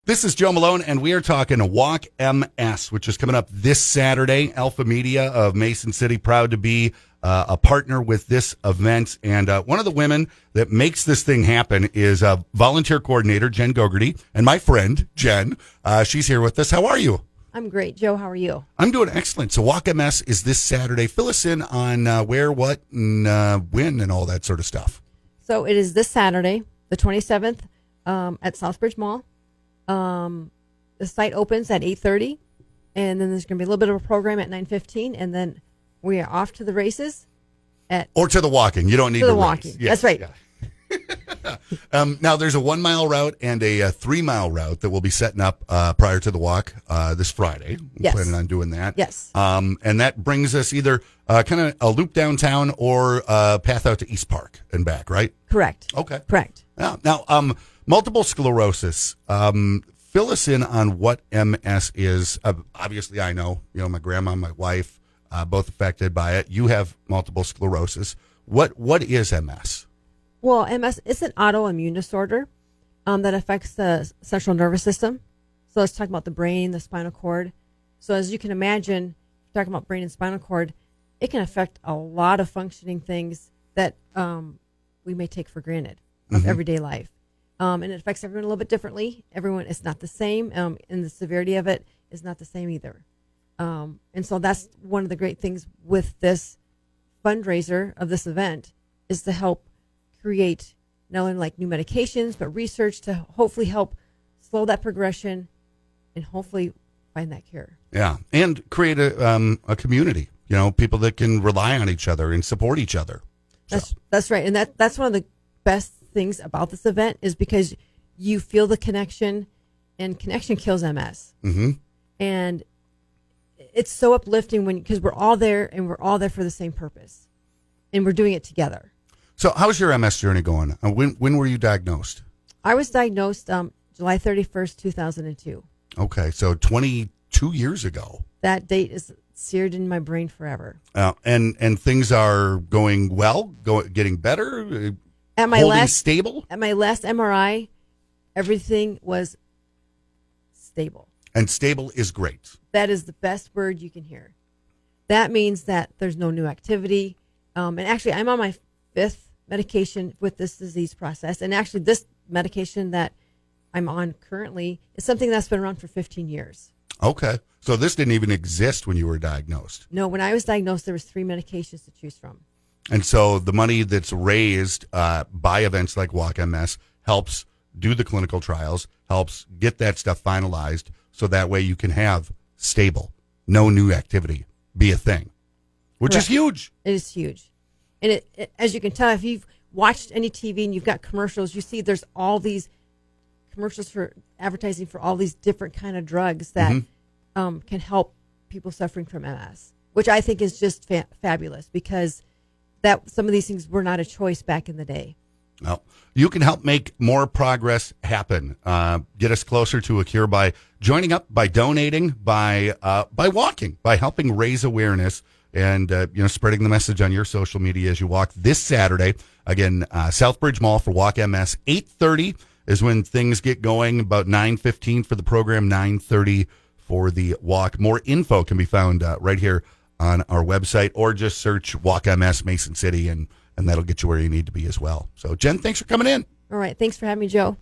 This is Joe Malone, and we are talking Walk MS, which is coming up this Saturday. Alpha Media of Mason City, proud to be a partner with this event. And one of the women that makes this thing happen is volunteer coordinator Jenn Gogerty, and my friend, Jen. She's here with us. How are you? I'm great. Joe, how are you? I'm doing excellent. So Walk MS is this Saturday. Fill us in on where, what, and when, and all that sort of stuff. So it is this Saturday, the 27th, at Southbridge Mall. The site opens at 8:30, and then there's going to be a little bit of a program at 9:15, and then we are off to the races or to the walking. You don't need to the race. Walking. Yes, that's right. Yeah. Now there's a 1 mile route and a 3 mile route that we'll be setting up prior to the walk this Friday. Yes. Planning on doing that. Yes. And that brings us either kind of a loop downtown or a path out to East Park and back, right? Correct. Okay. Correct. Now, multiple sclerosis. Fill us in on what MS is. Obviously, I know. My grandma, my wife, both affected by it. You have multiple sclerosis. What is MS? Well, MS is an autoimmune disorder that affects the central nervous system. So let's talk about the brain, the spinal cord. So as you can imagine, talking about brain and spinal cord, it can affect a lot of functioning things that we may take for granted of everyday life. And it affects everyone a little bit differently. Everyone is not the same, and the severity of it is not the same either. And so that's one of the great things with this fundraiser of this event is to help create not only like new medications, but research to hopefully help slow that progression and hopefully find that cure. Yeah, and create a community, people that can rely on each other and support each other. That's right. And that's one of the best things about this event is because you feel the connection, and connection kills MS. Mm-hmm. And it's so uplifting because we're all there and we're all there for the same purpose, and we're doing it together. So how's your MS journey going? When were you diagnosed? I was diagnosed July 31st, 2002. Okay, so 22 years ago. That date is seared in my brain forever. And things are going well, getting better, stable? At my last MRI, everything was stable. And stable is great. That is the best word you can hear. That means that there's no new activity. And actually, I'm on my 5th medication with this disease process. And actually, this medication that I'm on currently is something that's been around for 15 years. Okay. So this didn't even exist when you were diagnosed? No, when I was diagnosed, there was 3 medications to choose from. And so the money that's raised by events like Walk MS helps do the clinical trials, helps get that stuff finalized, so that way you can have stable, no new activity be a thing, which Correct. is huge. It is huge. And it, as you can tell, if you've watched any TV and you've got commercials, you see there's all these commercials for advertising for all these different kind of drugs that can help people suffering from MS, which I think is just fabulous because that some of these things were not a choice back in the day. Well, you can help make more progress happen. Get us closer to a cure by joining up, by donating, by walking, by helping raise awareness, and spreading the message on your social media as you walk this Saturday. Again, Southbridge Mall for Walk MS. 8:30 is when things get going. About 9:15 for the program. 9:30 for the walk. More info can be found right here on our website, or just search Walk MS Mason City, and that'll get you where you need to be as well. So, Jen, thanks for coming in. All right. Thanks for having me, Joe.